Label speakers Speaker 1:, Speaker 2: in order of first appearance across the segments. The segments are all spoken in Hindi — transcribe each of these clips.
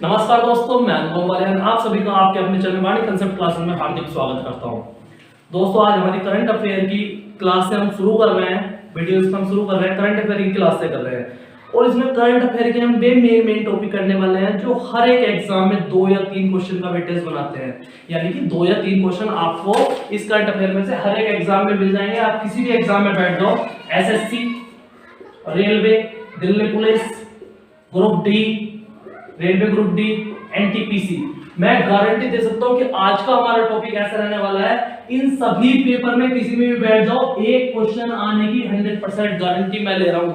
Speaker 1: नमस्कार दोस्तों, मैं अनुभव वाले आप सभी का आपके अपने चैनल वाणी कंसेप्ट क्लासेस में हार्दिक स्वागत करता हूं। दोस्तों, आज हमारी करंट अफेयर की क्लास से हम शुरू कर रहे हैं। वीडियोस हम शुरू कर रहे हैं करंट अफेयर की क्लास से कर रहे हैं और इसमें करंट अफेयर के हम मेन टॉपिक करने वाले हैं जो हर एक एग्जाम में 2 या 3 क्वेश्चन का वेटेज बनाते हैं। यानी कि 2 या 3 क्वेश्चन आपको इस करंट अफेयर में से हर एक एग्जाम में मिल जाएंगे। आप किसी भी एग्जाम में बैठ जाओ, SSC, railway, Delhi police, group D, railway group D, NTPC, मैं गारंटी दे सकता हूं कि आज का हमारा टॉपिक ऐसा रहने वाला है, इन सभी पेपर में किसी में भी बैठ जाओ, एक क्वेश्चन आने की 100% गारंटी मैं ले रहा हूं।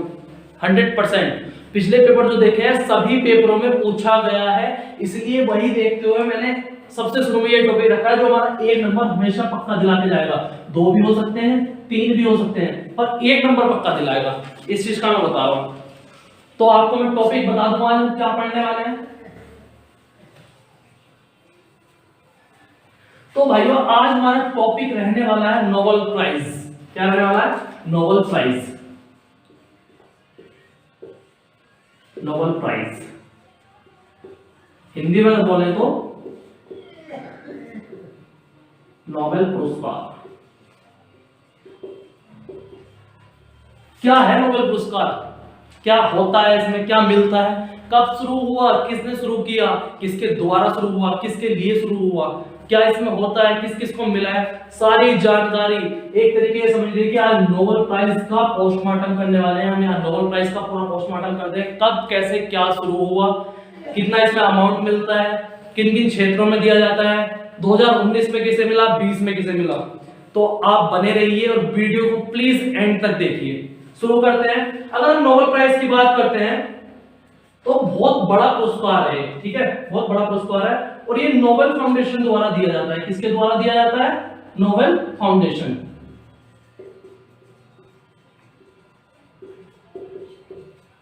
Speaker 1: 100%। पिछले पेपर जो देखे हैं सभी पेपरों में पूछा गया है, इसलिए वही देखते हुए मैंने सबसे शुरू में ये टॉपिक रखा है जो हमारा 1 नंबर हमेशा पक्का दिला के जाएगा। 2 भी हो सकते हैं, 3 भी हो सकते हैं, पर 1 नंबर पक्का दिलाएगा। इस चीज का मैं बता रहा हूं। तो आपको मैं टॉपिक बता दूं आज हम क्या पढ़ने वाले हैं। तो भाइयों, आज हमारा टॉपिक रहने वाला है नोबेल प्राइज। क्या रहने वाला है? Nobel prize. Nobel prize Hindi में बोले तो नोबेल पुरस्कार। क्या है नोबेल पुरस्कार? क्या होता है इसमें, क्या मिलता है, कब शुरू हुआ, किसने शुरू किया, किसके द्वारा शुरू हुआ, किसके लिए शुरू हुआ, क्या इसमें होता है, किस किस को मिला है, सारी जानकारी एक तरीके से समझ लीजिए कि आज नोबेल प्राइज का पोस्टमार्टम करने वाले हैं। हम यहाँ नोबेल प्राइज का पूरा पोस्टमार्टम करते हैं, कब कैसे क्या शुरू हुआ, कितना इसमें अमाउंट मिलता है, किन किन क्षेत्रों में दिया जाता है, 2019 में किसे मिला, 20 में किसे मिला। तो आप बने रहिए और वीडियो को प्लीज एंड तक देखिए। शुरू करते हैं। अगर हम नोबेल प्राइज की बात करते हैं तो बहुत बड़ा पुरस्कार है, ठीक है, बहुत बड़ा पुरस्कार है और ये नोबेल फाउंडेशन द्वारा दिया जाता है। किसके द्वारा दिया जाता है? Nobel foundation.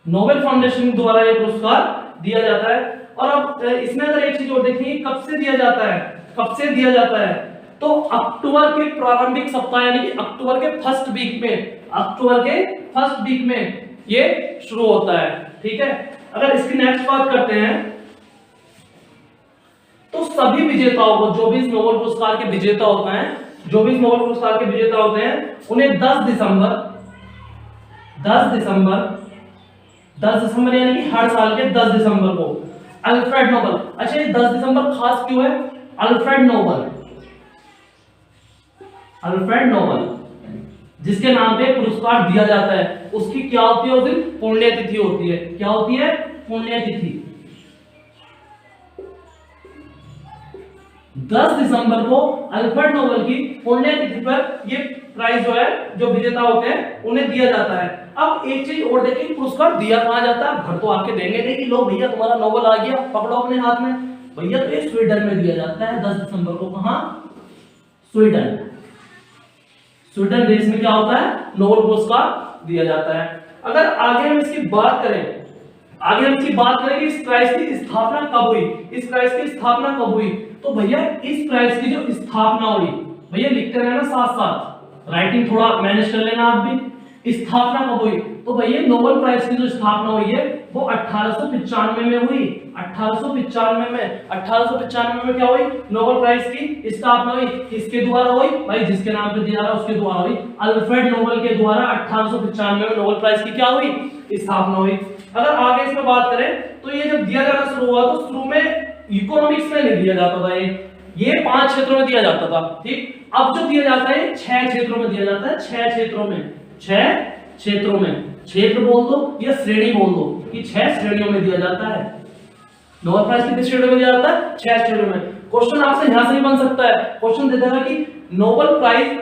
Speaker 1: नोबेल फाउंडेशन द्वारा ये पुरस्कार दिया जाता है। और अब इसमें अगर एक चीज और देखिए, कब से दिया जाता है, कब से दिया जाता है, तो अक्टूबर के प्रारंभिक सप्ताह यानी कि अक्टूबर के फर्स्ट वीक में, अक्टूबर के फर्स्ट वीक में ये शुरू होता है, ठीक है। अगर इसकी नेक्स्ट बात करते हैं तो सभी विजेताओं को, जो भी इस नोबेल पुरस्कार के विजेता होते हैं, जो भी इस नोबेल पुरस्कार के विजेता होते हैं, उन्हें 10 दिसंबर यानी कि हर साल के 10 दिसंबर को अल्फ्रेड नोबेल। अच्छा, ये 10 दिसंबर खास क्यों है? अल्फ्रेड नोबेल जिसके नाम पे पुरस्कार दिया जाता है, उसकी क्या होती है? उस दिन पुण्यतिथि होती है। क्या होती है? पुण्यतिथि। 10 दिसंबर को अल्फ्रेड नोबेल की पुण्यतिथि पर ये प्राइज जो है, जो विजेता होते हैं उन्हें दिया जाता है। अब एक चीज और देखिए, पुरस्कार दिया कहां जाता है? घर तो आके देंगे नहीं कि लो भैया तुम्हारा नोबेल आ गया, पकड़ो अपने हाथ में। भैया तो ये स्वीडन में दिया जाता है 10 दिसंबर को। कहां? स्वीडन देश में क्या होता है? नोबेल पुरस्कार दिया जाता है। अगर आगे हम इसकी बात करें, कि इस प्राइज की स्थापना कब हुई, तो भैया इस प्राइज की जो स्थापना हुई, भैया लिखते रहना साथ साथ, राइटिंग थोड़ा मैनेज कर लेना आप भी। स्थापना कब हुई? तो भैया नोबेल प्राइज की जो स्थापना हुई है वो 1895 में हुई। 1895 में क्या हुई? नोबेल प्राइज की स्थापना हुई। किसके द्वारा हुई? भाई जिसके नाम पे दिया रहा उसके द्वारा हुई। अल्फ्रेड नोबेल के द्वारा 1895 में नोबेल प्राइज की क्या हुई? स्थापना हुई। अगर आगे इसमें बात करें तो ये जब दिया जाना शुरू हुआ तो शुरू में इकोनॉमिक्स में नहीं दिया जाता था, ये 5 क्षेत्रों में दिया जाता था, ठीक। अब जो दिया जाता है 6 क्षेत्रों में दिया जाता है। 6 क्षेत्रों में, क्षेत्र बोल दो या श्रेणी बोल दो, कि 6 श्रेणियों में दिया जाता है। नोबेल प्राइज कितनी श्रेणियों में दिया जाता है? 6 श्रेणियों में। क्वेश्चन आपसे यहां से नहीं बन सकता है, क्वेश्चन दे देगा कि नोबेल प्राइज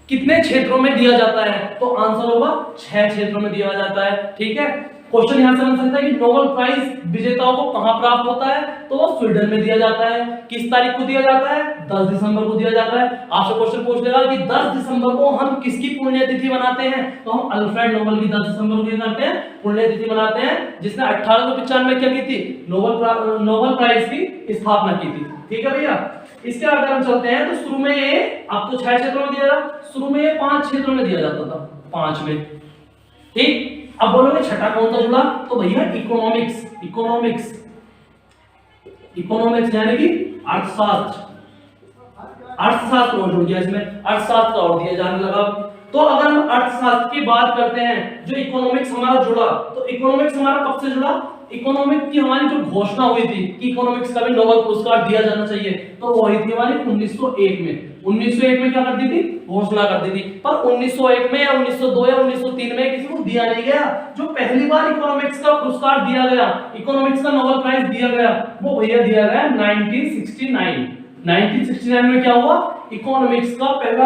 Speaker 1: कितने क्षेत्रों में दिया जाता है, तो आंसर होगा 6 क्षेत्रों में दिया जाता है, ठीक है। क्वेश्चन यहां से बन सकता है कि नोबेल प्राइज विजेताओं को कहां प्राप्त होता है, तो वो स्वीडन में दिया जाता है। किस तारीख को दिया जाता है? 10 दिसंबर को दिया जाता है। आपसे क्वेश्चन पूछ लेगा कि 10 दिसंबर को हम किसकी पुण्यतिथि मनाते हैं, तो हम अल्फ्रेड नोबेल की 10 दिसंबर को करते हैं पुण्यतिथि मनाते हैं, जिसने 1895 में क्या की थी? नोबेल प्राइज की स्थापना की थी, ठीक है भैया। इसके अगर हम चलते हैं तो शुरू में ये, अब तो 6 क्षेत्रों में दिया जाता, शुरू में ये 5 क्षेत्रों में दिया जाता था, 5 में, ठीक। अब बोलोगे छठा कौन सा जुड़ा, तो भैया इकोनॉमिक्स। इकोनॉमिक्स यानी कि अर्थशास्त्र, अर्थशास्त्र और जुड़ गया इसमें, अर्थशास्त्र और दिया जाने लगा। तो अगर हम अर्थशास्त्र की बात करते हैं, जो इकोनॉमिक्स हमारा जुड़ा, तो इकोनॉमिक्स हमारा कब से जुड़ा? इकोनॉमिक्स की हमारी जो घोषणा हुई थी कि इकोनॉमिक्स का भी नोबेल पुरस्कार दिया जाना चाहिए, तो वो हुई थी हमारी 1901 में। 1901 में क्या कर दी थी? घोषणा कर दी थी। पर 1901 में या 1902 या 1903 में किसी को दिया नहीं गया। जो पहली बार इकोनॉमिक्स का पुरस्कार दिया गया, इकोनॉमिक्स का नोबेल प्राइज दिया गया, वो भैया दिया गया 1969। 1969 में क्या हुआ? इकोनॉमिक्स का पहला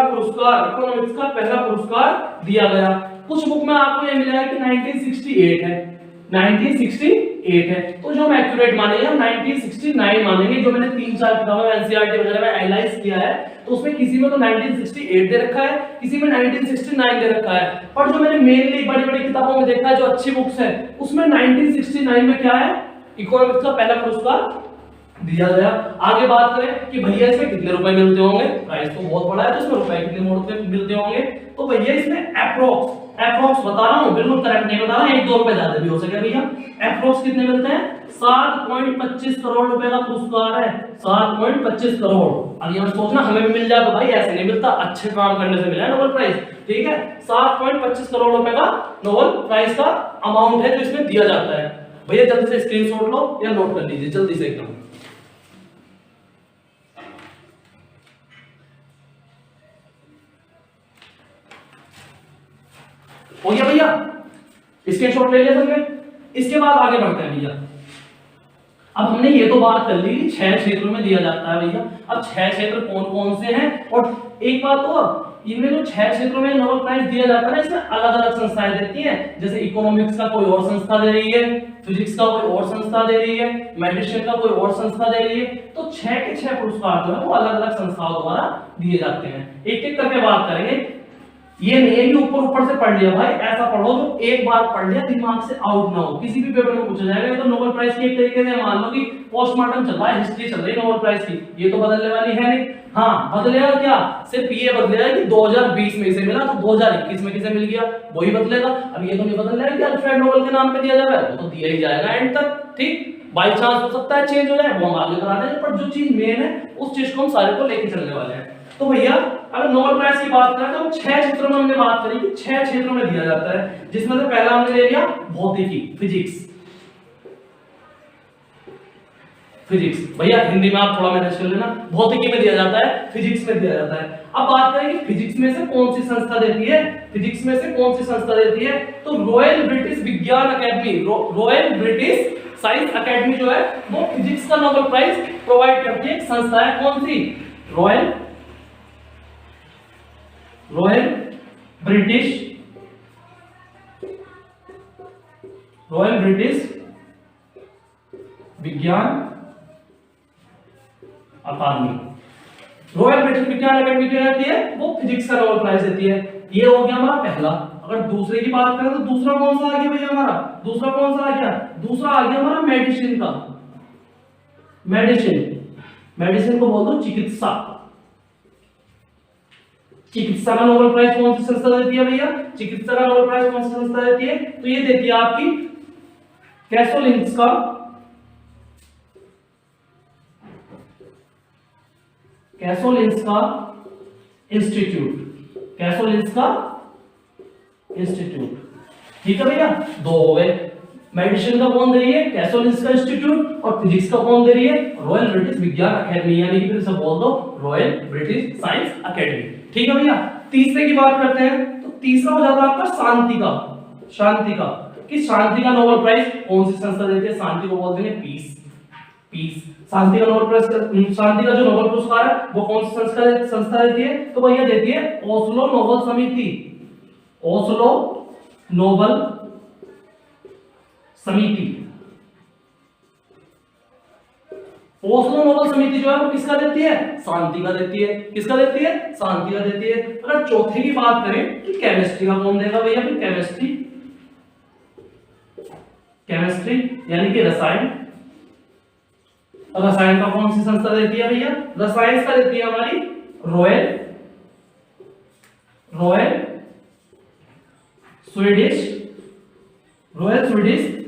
Speaker 1: पुरस्कार दिया गया। कुछ बुक में आपको ये मिलेगा कि 1968 है, 1968 है, तो जो हम एक्यूरेट मानेंगे हम 1969 मानेंगे। जो मैंने 3-4 किताबों में एनसीईआरटी वगैरह में एनालाइज किया है, तो उसमें किसी में तो 1968 दे रखा है, किसी में 1969 दे रखा है। पर जो मैंने मेनली बड़ी-बड़ी किताबों में देखा है, जो अच्छी बुक्स है, उसमें 1969 में क्या है? इकोनॉमिक्स का पहला पुरस्कार दिया गया। आगे बात करें कि भैया इसमें कितने रुपए मिलते होंगे, प्राइस तो बहुत बड़ा है, तो इसमें रुपए कितने मिलते होंगे, तो भैया इसमें अप्रोक्स बता रहा हूं, बिल्कुल करेक्ट नहीं बता रहा, 1-2 रुपए ज्यादा भी हो सके भैया। अप्रोक्स कितने मिलते हैं? 7.25 करोड़ रुपए का पुरस्कार है, 7.25 करोड़। अब ये मत सोचना हमें भी मिल जाएगा, भाई ऐसे नहीं मिलता, अच्छे काम करने से मिला है नोबेल प्राइज, ठीक है। 7.25 करोड़ रुपए का नोबेल प्राइज का अमाउंट है जो इसमें दिया जाता है। भैया जल्दी से स्क्रीनशॉट लो या नोट कर लीजिए जल्दी से एकदम। हो गया भैया, स्क्रीनशॉट ले लिया सबने। इसके बाद आगे बढ़ते हैं भैया। अब हमने ये तो बात कर ली कि 6 क्षेत्रों में दिया जाता है भैया। अब 6 क्षेत्र कौन कौन से हैं, और एक बात और, इनमें जो 6 क्षेत्रों में नोबेल प्राइज दिया जाता है ना, इसमें अलग-अलग संस्थाएं देती हैं। जैसे इकोनॉमिक्स का कोई और संस्था दे रही है, फिजिक्स का कोई और संस्था दे रही है, मेडिसिन का कोई और संस्था दे रही है। तो 6 के 6 पुरस्कार जो है वो अलग-अलग संस्थाओं द्वारा दिए जाते हैं। एक-एक करके बात करेंगे। ये नहीं है कि ऊपर से पढ़ लिया, भाई ऐसा पढ़ो जो एक बार पढ़ लिया दिमाग से आउट ना हो, किसी भी पेपर में पूछा जाएगा। ये तो नोबेल प्राइज की एक तरीके से मान लो कि पोस्टमार्टम चल रहा है, हिस्ट्री चल रही है नोबेल प्राइज की, ये तो बदलने वाली है नहीं। हाँ बदलेगा क्या? सिर्फ ये बदलेगा कि 2020 में इसे मिला तो 2021 में किसे मिल गया, वही बदलेगा। अब ये तो नहीं बदल रहा है कि अल्फ्रेड नोबेल के नाम पे दिया जाएगा, वो तो दिया ही जाएगा एंड तक, ठीक। बाई चांस हो सकता है चेंज हो जाए, वो हम आगे करा देंगे, पर जो चीज मेन है उस चीज को हम सारे को लेके चलने वाले हैं। तो भैया अगर नोबेल प्राइज की बात करें तो 6 क्षेत्रों में हमने बात करी कि 6 क्षेत्रों में दिया जाता है, जिसमें से पहला हमने ले लिया भौतिकी, फिजिक्स। भैया हिंदी में आप थोड़ा मैनेज कर लेना, भौतिकी में दिया जाता है, फिजिक्स में दिया जाता है। अब बात करें कि फिजिक्स में से कौन सी संस्था देती है, फिजिक्स में से कौन सी संस्था देती है, तो रॉयल ब्रिटिश विज्ञान academy, royal British science academy जो है वो फिजिक्स का नोबेल प्राइज प्रोवाइड करती है। एक संस्था है, कौन सी? रॉयल ब्रिटिश विज्ञान अकादमी। रॉयल ब्रिटिश विज्ञान अकादमी जो रहती है वो फिजिक्स का नोबेल प्राइज देती है। ये हो गया हमारा पहला। अगर दूसरे की बात करें तो दूसरा कौन सा आ गया भैया हमारा? दूसरा कौन सा आ गया? दूसरा आ गया हमारा मेडिसिन का। मेडिसिन को बोल दो चिकित्सा। चिकित्सा का नोबेल प्राइज कौन सी संस्था देती है भैया? चिकित्सा का नोबेल प्राइज कौन सी संस्था देती है? तो ये देती है आपकी कैसोलिंस्का इंस्टीट्यूट। ठीक है भैया, 2 हो गए। मेडिसिन का कौन दे रही है? कैसोलिंस्का इंस्टीट्यूट। और फिजिक्स का कौन दे रही है? रॉयल ब्रिटिश विज्ञान अकेडमी, यानी कि फिर से बोल दो रॉयल ब्रिटिश साइंस अकेडमी। ठीक है भैया, तीसरे की बात करते हैं तो तीसरा हो जाता है आपका शांति का कि शांति का नोबेल प्राइज कौन सी संस्था देती है? शांति को बोलते हैं पीस। शांति का नोबेल प्राइज, शांति का जो नोबेल पुरस्कार है वो कौन सी संस्था देती है? तो भैया देती है ओस्लो नोबेल समिति। ओस्लो नोबेल समिति जो है वो किसका देती है? शांति का देती है। किसका देती है? शांति का देती है। अगर चौथे की बात करें कि केमिस्ट्री का कौन देगा भैया? फिर केमिस्ट्री यानी कि रसायन का कौन सी संस्था देती है भैया? रसायन का देती है हमारी रॉयल स्वीडिश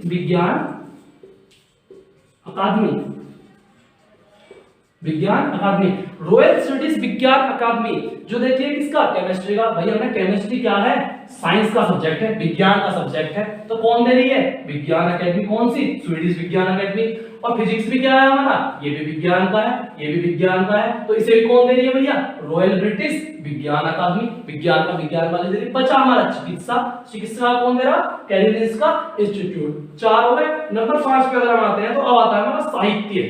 Speaker 1: विज्ञान अकादमी। विज्ञान अकादमी, रॉयल स्वीडिश विज्ञान अकादमी जो देती है किसका, केमिस्ट्री का। भाई हमने केमिस्ट्री क्या है, साइंस का सब्जेक्ट है, विज्ञान का सब्जेक्ट है, तो कौन दे रही है, विज्ञान अकादमी। कौन सी, स्वीडिश विज्ञान अकादमी। और फिजिक्स भी क्या है हमारा, ये भी विज्ञान का है, ये भी विज्ञान का है, तो इसे भी कौन दे रही है भैया, रॉयल ब्रिटिश विज्ञान अकादमी। विज्ञान का विज्ञान वाले दे रही। बचा हमारा चिकित्सा, चिकित्सा कौन दे रहा, कैरोलिंस्का इंस्टीट्यूट। 4 हो गए। नंबर 5 पे अगर हम आते हैं तो अब आता है हमारा साहित्य।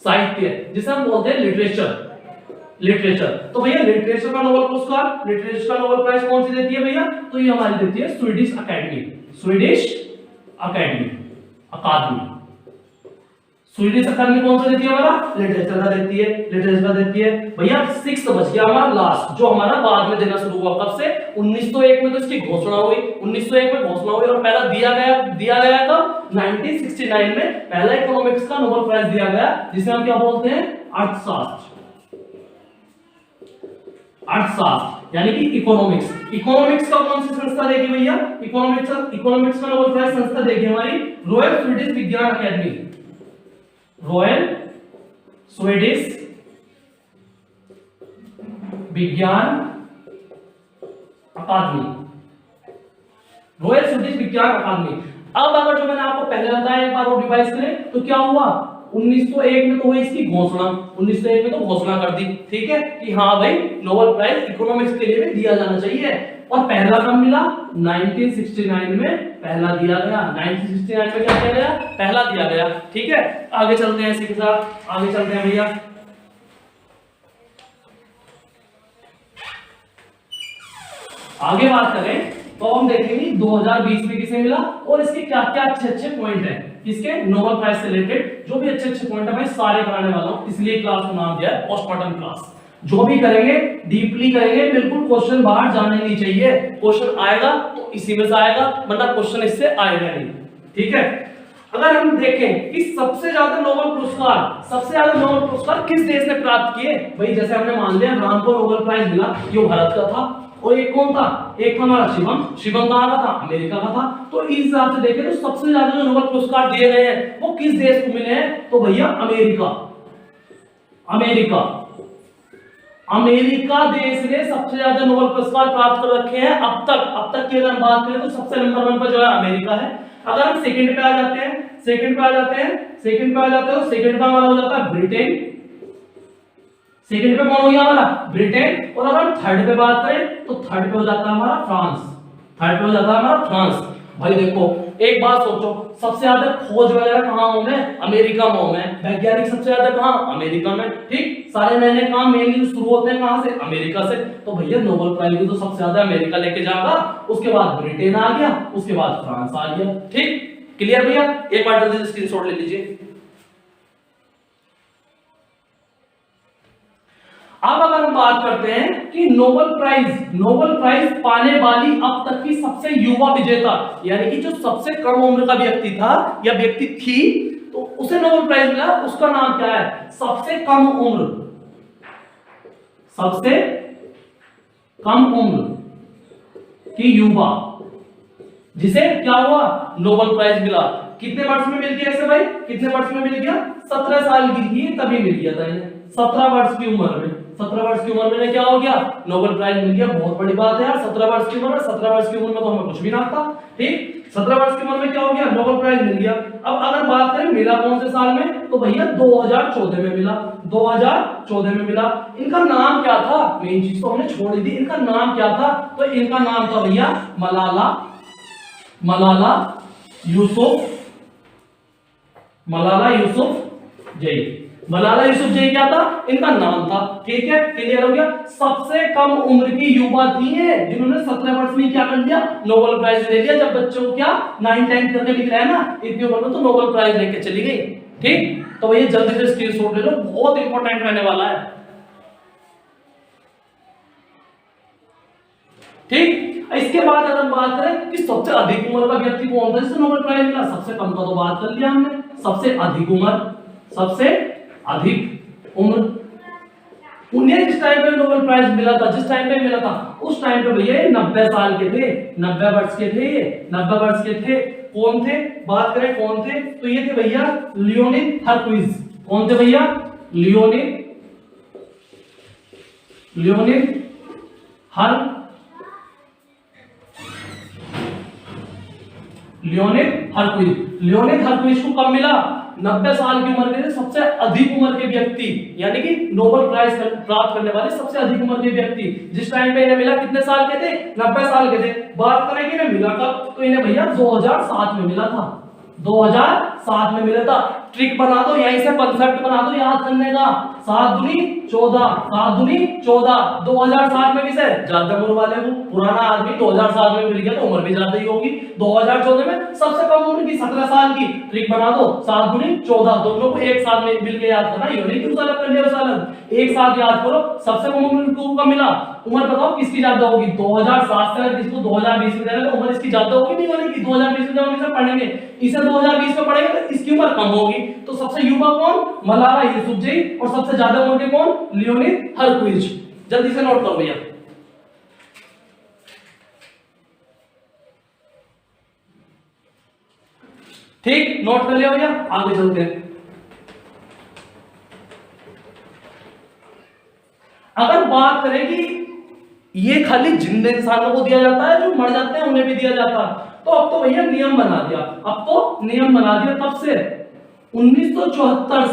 Speaker 1: साहित्य जिसे हम बोलते हैं लिटरेचर, लिटरेचर। तो भैया लिटरेचर का नोबेल पुरस्कार, लिटरेचर का नोबेल प्राइज कौन सी देती है भैया, तो ये हमारी देती है स्वीडिश अकेडमी, स्वीडिश अकेडमी, अकादमी। स्वीडिश अकादमी कौन सा देती है हमारा, लिटरेचर का देती है, लिटरेचर का देती है। भैया 6 बच गया हमारा लास्ट, जो हमारा बाद में देना शुरू हुआ, कब से, 1901 में तो इसकी घोषणा हुई, 1901 में घोषणा हुई, और पहला दिया गया कब, 1969 में पहला इकोनॉमिक्स का नोबेल प्राइज दिया गया, जिसे हम क्या बोलते हैं, अर्थशास्त्र। अर्थशास्त्र यानी कि इकोनॉमिक्स। इकोनॉमिक्स का कौन सी संस्था देगी भैया, इकोनॉमिक्स का नोबेल प्राइज संस्था देगी हमारी रॉयल स्वीडिश विज्ञान अकेडमी, रॉयल स्वीडिश विज्ञान अकादमी, रॉयल स्वीडिश विज्ञान अकादमी। अब अगर जो मैंने आपको पहले बताया एक बार वो रिवाइज करें तो क्या हुआ, 1901 में तो हुई इसकी घोषणा, 1901 में तो घोषणा कर दी, ठीक है, कि हाँ भाई नोबेल प्राइज इकोनॉमिक्स के लिए भी दिया जाना चाहिए। और पहला कब मिला, 1969 में पहला दिया गया, 1969 में क्या किया गया, पहला दिया गया, ठीक है। आगे चलते हैं इसी के साथ, आगे चलते हैं भैया। आगे बात करें तो हम देखेंगे 2020 में किसे मिला और इसके क्या क्या अच्छे अच्छे पॉइंट हैं, इसके नोबेल प्राइज से रिलेटेड जो भी अच्छे अच्छे पॉइंट है भाई सारे कराने वाला हूं, इसलिए क्लास को नाम दिया है पोस्टमार्टम क्लास। जो भी करेंगे डीपली करेंगे, बिल्कुल क्वेश्चन बाहर जाने नहीं चाहिए, क्वेश्चन आएगा तो इसी में से आएगा, वरना क्वेश्चन इससे आएगा नहीं, ठीक है। अगर हम देखें कि सबसे ज्यादा नोबेल पुरस्कार किस देश ने प्राप्त किए, भाई जैसे हमने मान लिया राम को नोबेल प्राइज मिला, ये भारत का था, और एक कौन था, एक था हमारा शिवम कहां का था, अमेरिका का था। तो इस हिसाब से देखें तो सबसे ज्यादा जो नोबेल पुरस्कार दिए गए हैं वो किस देश को मिले हैं, तो भैया अमेरिका देश ने सबसे ज्यादा नोबेल पुरस्कार प्राप्त कर रखे हैं अब तक की अगर हम बात करें तो सबसे नंबर 1 पर जो है अमेरिका है। अगर हम सेकंड पे आ जाते हैं तो सेकंड पे हमारा हो जाता है ब्रिटेन, सेकंड पे कौन हो गया हमारा, ब्रिटेन। और अगर हम थर्ड पे बात करें तो थर्ड पे हो जाता है हमारा फ्रांस, भाई देखो एक बात सोचो, सबसे ज्यादा खोज वगैरह कहां हुए हैं, अमेरिका में हुए हैं, वैज्ञानिक सबसे ज्यादा कहां, अमेरिका में, ठीक। सारे नए नए काम मेनली शुरू होते हैं कहां से, अमेरिका से। तो भैया नोबेल प्राइज भी तो सबसे ज्यादा अमेरिका लेके जाएगा, उसके बाद ब्रिटेन आ गया, उसके बाद फ्रांस आ गया, ठीक। क्लियर भैया, एक बार जल्दी से स्क्रीनशॉट ले लीजिए। अब अगर हम बात करते हैं कि नोबेल प्राइज पाने वाली अब तक की सबसे युवा विजेता, यानी कि जो सबसे कम उम्र का व्यक्ति था या व्यक्ति थी तो उसे नोबेल प्राइज मिला, उसका नाम क्या है, सबसे कम उम्र की युवा, जिसे क्या हुआ, नोबेल प्राइज मिला। कितने वर्ष में मिल गया इसे भाई, कितने वर्ष में मिल गया, 17 साल की थी तभी मिल गया था इन्हें, 17 वर्ष की उम्र में। 17 वर्ष की उम्र में क्या हो गया, नोबेल प्राइज मिल गया। बहुत बड़ी बात है यार, 17 वर्ष की उम्र में, 17 वर्ष की उम्र में तो हमें कुछ भी ना था, ठीक। 17 वर्ष की उम्र में क्या हो गया, नोबेल प्राइज मिल गया। अब अगर बात करें मिला कौन से साल में, तो भैया 2014 में मिला, 2014 में मिला। इनका नाम क्या था, मेन चीज तो हमने छोड़ दी, इनका नाम क्या था, तो इनका नाम था भैया मलाला यूसुफजई क्या था, इनका नाम था, ठीक है। क्लियर हो गया। सबसे कम उम्र की युवा थी है जिन्होंने 17 वर्ष में क्या कर लिया, नोबेल प्राइज ले लिया। जब बच्चों को क्या 9 10 करके लिख रहा है ना, इतनी उम्र में तो नोबेल प्राइज लेके चली गई, ठीक। तो ये जल्दी से स्क्रीनशॉट ले लो, बहुत इंपॉर्टेंट रहने वाला है, ठीक। इसके बाद अगर हम बात करें कि सबसे अधिक उम्र का व्यक्ति कौन था जिसे नोबेल प्राइज मिला, सबसे कम का तो बात कर लिया हमने, सबसे अधिक उम्र उन्हें जिस टाइम पे नोबेल प्राइज मिला था, उस टाइम पे भैया 90 साल के थे, 90 वर्ष के थे। कौन थे, बात करें कौन थे, तो ये थे भैया लियोनिद हर्कुइज, कौन थे भैया? लियोनिड हरकुइज को कब मिला? 90 साल की उम्र के सबसे अधिक उम्र के व्यक्ति, यानी कि नोबेल प्राइज प्राप्त करने वाले सबसे अधिक उम्र के व्यक्ति, जिस टाइम पे इन्हें मिला कितने साल के थे? 90 साल के थे। बात करें कि इन्हें मिला कब, तो इन्हें भैया 2007 में मिला था। 2007 में मिला था। ट्रिक बना दो, यहीं से कांसेप्ट बना दो याद करने का। 7 दूनी 14, 7 दूनी 14। 2007 में किसे? ज्यादा उम्र वाले को। पुराना आदमी 2007 में मिल गया तो उम्र भी ज्यादा ही होगी। 2014 में सबसे कम उम्र की 17 साल की। ट्रिक बना दो, 7 दूनी 14। दोनों को एक साथ में मिल के याद करना, ये नहीं कि उस अलग कर लिया, उस अलग एक साथ याद करो। सबसे कम उम्र को कब मिला? उम्र बताओ किसकी ज्यादा होगी? 2007 से अगर किसको 2020 में देना तो उम्र इसकी ज्यादा होगी नहीं होगी? 2020 में जब हम इसे पढ़ेंगे, इसे 2020 में पढ़ेंगे तो इसकी उम्र कम होगी। तो सबसे युवा कौन? मलाला यूसुफजई। और सबसे ज्यादा उम्र के कौन? लियोनिड हरकुइज। जल्दी से नोट करो भैया। ठीक, नोट कर लिया भैया, आगे चलते हैं। अगर बात करें कि ये खाली जिंदे इंसानों को दिया जाता है, जो मर जाते हैं उन्हें भी दिया जाता है, तो अब तो भैया नियम बना दिया। अब तो नियम बना दिया तब से 1974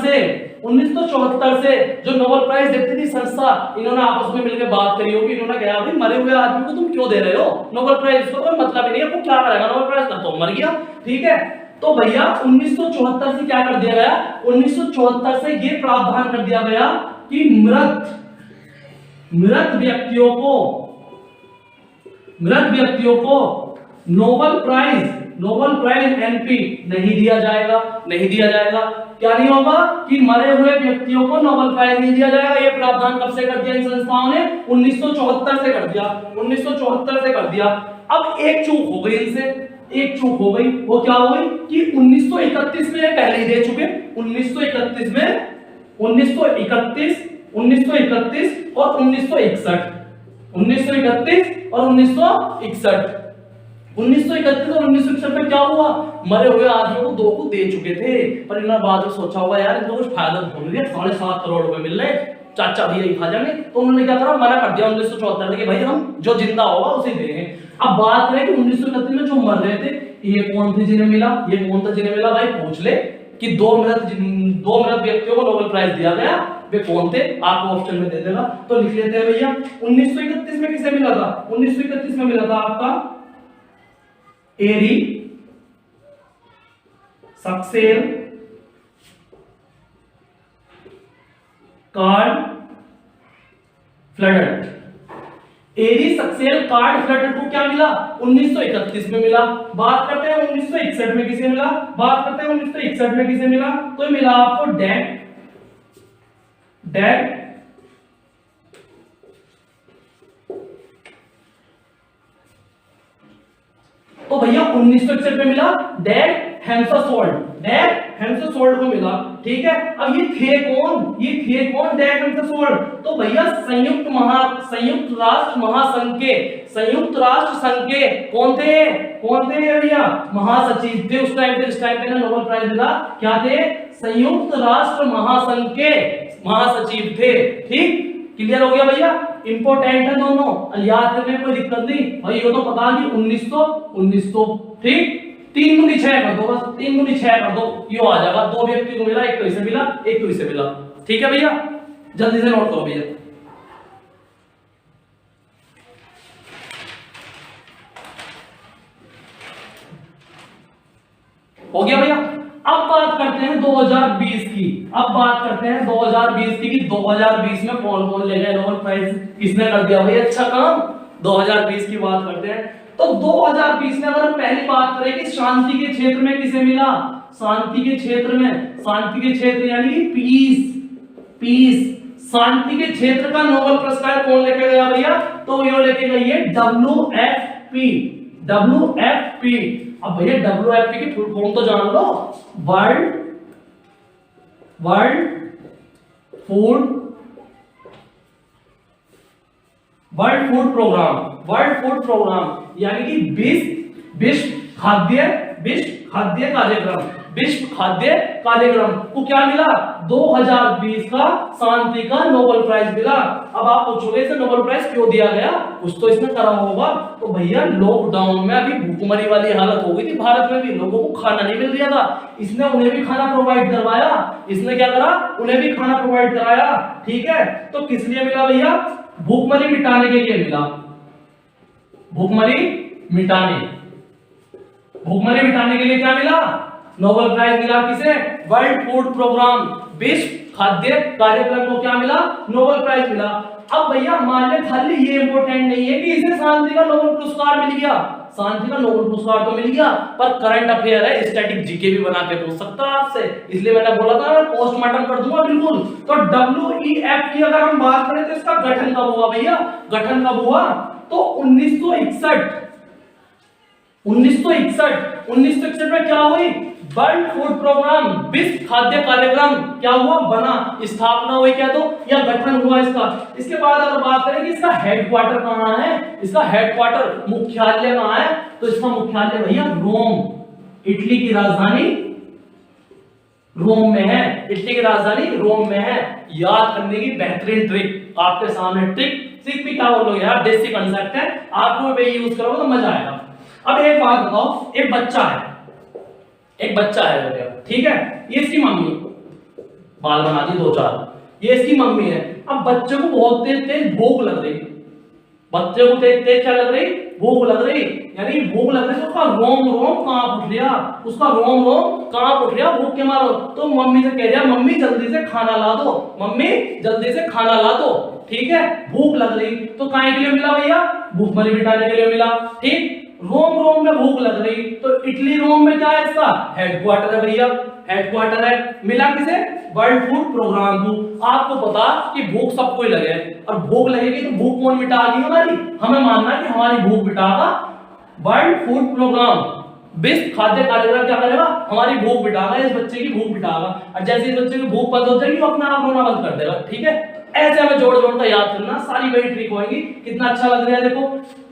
Speaker 1: से जो नोबेल प्राइज देती थी संस्था, इन्होंने आपस में मिलकर बात करी होगी। इन्होंने कहा भाई मरे हुए आदमी को तुम क्यों दे रहे हो नोबेल प्राइज? इसको कोई मतलब ही नहीं है, वो क्या करेगा नोबेल प्राइज का, तो मर गया। ठीक है, तो भैया 1974 से क्या कर दिया गया? 1974 से ये प्रावधान कर दिया गया कि मृत व्यक्तियों को नोबेल प्राइज एनपी नहीं दिया जाएगा। क्या नहीं होगा? कि मरे हुए व्यक्तियों को नोबेल प्राइज नहीं दिया जाएगा। ये प्रावधान कब से कर दिया इन संस्थाओं ने? 1974 से कर दिया। 1974 से कर दिया। अब एक चूक हो गई इनसे, एक चूक हो गई। वो क्या हो गई कि 1931 में पहले ही दे चुके। 1931 और 1961 1931 और 1961 में क्या हुआ? मरे हुए आदमियों को 2 को दे चुके थे, पर इन्होंने बाद में सोचा होगा यार इनको कुछ फायदा हो गया, 7.5 करोड़ रुपए मिल रहे, चाचा भैया ही खा जाएंगे। तो उन्होंने क्या करा? मना कर दिया 1974 में कि भाई हम जो जिंदा होगा उसे देंगे। अब बात करें कि 1931 में जो मर रहे थे, ये कौन थे जिन्हें मिला? भाई पूछ ले कि 2 मृत व्यक्तियों को नोबेल प्राइज दिया गया, वे कौन थे? आपको ऑप्शन में दे देगा, तो लिख लेते हैं भैया। 1931 में किसे मिला था? 1931 में मिला था आपका एरी सक्सेल कार्ड फ्लडर। एरी सक्सेल कार्ड फ्लडर को क्या मिला? 1931 में मिला। बात करते हैं 1961 में किसे मिला? 1961 में किसे मिला? तो मिला आपको डेट तो भैया 1961 में मिला डेट हेम्सोल्ड को मिला। ठीक है, अब ये थे कौन डेट हेम्सोल्ड? तो भैया संयुक्त राष्ट्र संघ के कौन थे भैया? महासचिव थे उस टाइम पे। इस टाइम पे ना नोबेल प्राइज मिला, क्या थे? संयुक्त राष्ट्र महासंघ के महासचिव थे। ठीक, क्लियर हो गया भैया? इंपोर्टेंट है दोनों, याद करने में कोई दिक्कत नहीं भाई। ये तो पता कि 1900 ठीक, 3 दूनी 6 कर दो, बस 3 दूनी 6 कर दो, ये आ जाएगा। 2 व्यक्ति को मिला, एक तो इसे मिला, एक तो इसे मिला। ठीक है भैया, जल्दी से नोट करो भैया। हो गया भैया? अब बात करते हैं 2020 की। कि 2020 में कौन कौन ले गए नोबेल प्राइज, किसने कर दिया भाई अच्छा काम? 2020 की बात करते हैं। तो 2020 में अगर हम पहली बात करें कि शांति के क्षेत्र में किसे मिला? शांति के क्षेत्र यानी कि पीस शांति के क्षेत्र का नोबेल पुरस्कार कौन लेके गया भैया? तो ये लेके गई है WFP। अब भैया WFP की फुल फॉर्म तो जान लो, वर्ल्ड फूड प्रोग्राम यानी कि विश्व खाद्य कार्यक्रम को क्या मिला? 2020 का शांति का नोबेल प्राइज मिला। अब आप पूछोगे इसे नोबेल प्राइज क्यों दिया गया? कुछ तो इसने करा होगा। तो भैया लॉकडाउन में अभी भूखमरी वाली हालत हो गई थी भारत में भी, लोगों को खाना नहीं मिल रहा था, इसने उन्हें भी खाना प्रोवाइड करवाया। इसने क्या करा? उन्हें भी खाना प्रोवाइड कराया। ठीक है, तो किस लिए मिला भैया? भूखमरी मिटाने के लिए मिला। भूखमरी मिटाने के लिए क्या मिला? नोबेल प्राइज मिला। किसे? वर्ल्ड फूड प्रोग्राम, विश्व खाद्य कार्यक्रम को क्या मिला? नोबेल प्राइज मिला। अब भैया मान ले खाली ये इंपॉर्टेंट नहीं है कि इसे शांति का नोबेल पुरस्कार मिल गया, शांति का नोबेल पुरस्कार तो मिल गया, पर करंट अफेयर है, स्टैटिक जीके भी बना के पूछ सकता है आपसे, इसलिए मैंने बोला था मैं पोस्टमार्टम कर दूंगा बिल्कुल। तो WEF की अगर हम बात करें तो इसका गठन कब हुआ भैया? गठन कब हुआ? तो 1961 में क्या हुई? वर्ल्ड फूड प्रोग्राम, विश्व खाद्य कार्यक्रम क्या हुआ? बना, स्थापना हुई क्या? तो या गठन हुआ इसका। इसके बाद अगर बात करें कि इसका हेडक्वार्टर कहां है, इसका हेडक्वार्टर मुख्यालय कहां है, तो इसका मुख्यालय भैया रोम, इटली की राजधानी रोम में है। इटली की राजधानी रोम में है। याद करने की बेहतरीन ट्रिक आपके सामने, ट्रिक भी क्या बोल लो यार, देसी कंसेप्ट है, आपको भी यूज करोगे तो मजा आएगा। अब एक बात बताओ, एक बच्चा है भैया, ठीक है, ये इसकी मम्मी, बाल बना दी 2-4, ये इसकी मम्मी है। अब बच्चे को बहुत तेज भूख लग रही, बच्चे को तेज क्या लग रही? भूख लग रही, यानी भूख लग रही तो उसका रोम कांप उठ गया, उसका रोम कांप उठ गया भूख के मारो। तो मम्मी से कह दिया, मम्मी जल्दी से खाना ला दो, मम्मी जल्दी से खाना ला दो। ठीक है, भूख लग रही तो काहे के लिए मिला भैया? भूखमरी मिटाने के लिए मिला। ठीक, रोम में भूख लग रही तो इटली रोम में क्या है? इसका हेडक्वार्टर है भैया, हेडक्वार्टर है। मिला किसे? वर्ल्ड फूड प्रोग्राम को। आपको पता कि भूख सबको ही लगे, और भूख लगेगी तो भूख कौन मिटाएगी? हमारी। हमें मानना है कि हमारी भूख मिटाएगा वर्ल्ड फूड प्रोग्राम, विश्व खाद्य कार्यक्रम क्या करेगा? हमारी भूख मिटाएगा, इस बच्चे की भूख मिटाएगा। और जैसे इस बच्चे की भूख बंद हो जाएगी वो अपने आप रोना बंद कर देगा। ठीक है, ऐसे हमें जोड़ कर याद करना, सारी बड़ी ट्रिक होगी। कितना अच्छा लग रहा है देखो,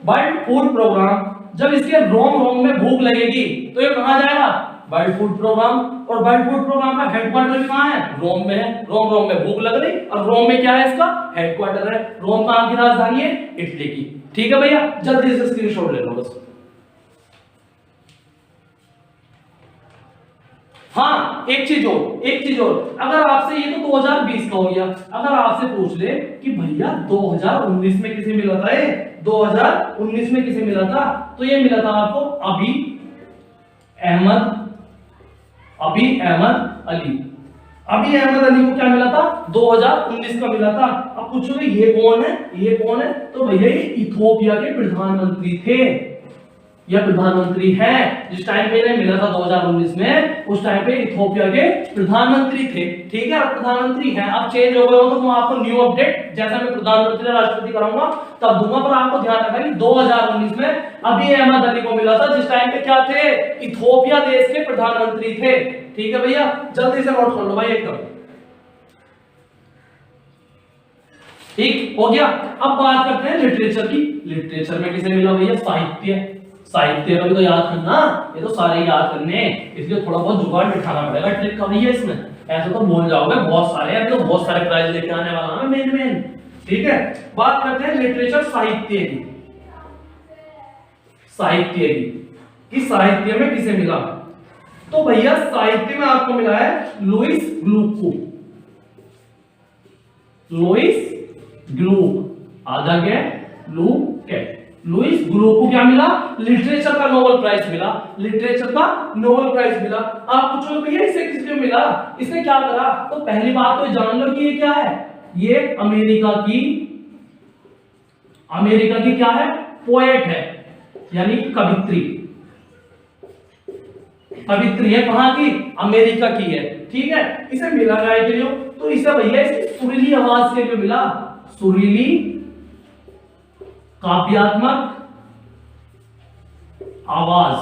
Speaker 1: वर्ल्ड फूड प्रोग्राम, जब इसके रोम में भूख लगेगी तो ये कहां जाएगा? World food programme. और वर्ल्ड फूड प्रोग्राम का हेडक्वार्टर भी कहां है? रोम में है। रोम में भूख लग रही और रोम में क्या है? इसका हेडक्वार्टर है। रोम कहां की राजधानी है? इटली की। ठीक है भैया, जल्दी से स्क्रीनशॉट ले लो बस। हाँ, एक चीज और, अगर आपसे ये तो 2020 का हो गया, अगर आपसे पूछ ले कि भैया 2019 में किसे मिला था? 2019 में किसे मिला था? तो ये मिला था आपको अभी अहमद अली। अभी अहमद अली को क्या मिला था? 2019 का मिला था। अब पूछोगे ये कौन है? तो भैया ये इथियोपिया के प्रधानमंत्री थे, यह प्रधानमंत्री है। जिस टाइम पे इन्हें मिला था 2019 में, उस टाइम पे इथियोपिया के प्रधानमंत्री थे। ठीक है, प्रधानमंत्री हैं। अब चेंज हो गए हो तो मैं आपको न्यू अपडेट जैसा मैं प्रधानमंत्री राष्ट्रपति कराऊंगा तब दूंगा, पर आपको ध्यान रखना कि 2019 में अभी अहमद अली को मिला था, जिस टाइम पे क्या थे? इथियोपिया देश के प्रधानमंत्री थे। ठीक है भैया, जल्दी से नोट कर लो भाई एकदम। ठीक हो गया। अब बात करते हैं लिटरेचर की। लिटरेचर में किसे मिला भैया? साहित्य का भी तो याद करना, ये तो सारे याद करने, इसलिए थोड़ा बहुत जुगाड़ बिठाना पड़ेगा। ट्रिक का भैया इसमें, ऐसे तो भूल जाओगे, बहुत सारे हैं, तो बहुत सारे प्राइज लेके आने वाला है मेन। ठीक है, बात करते हैं लिटरेचर साहित्य की साहित्य में किसे मिला? तो भैया साहित्य में आपको मिला है लुईस ग्लूक। आधा क्या? लुईस ग्लूक को क्या मिला? लिटरेचर का नोबेल प्राइज मिला। आप पूछोगे भैया इसे किसने मिला? इसने क्या करा? तो पहली बात तो जान लो कि ये क्या है? ये अमेरिका की क्या है? पोएट है, यानी कवित्री है। कहां की? अमेरिका की है। ठीक है, इसे मिला गाय के लिए, तो इसे भैया इसकी सुरीली आवाज के लिए मिला। सुरीली काव्यात्मक आवाज,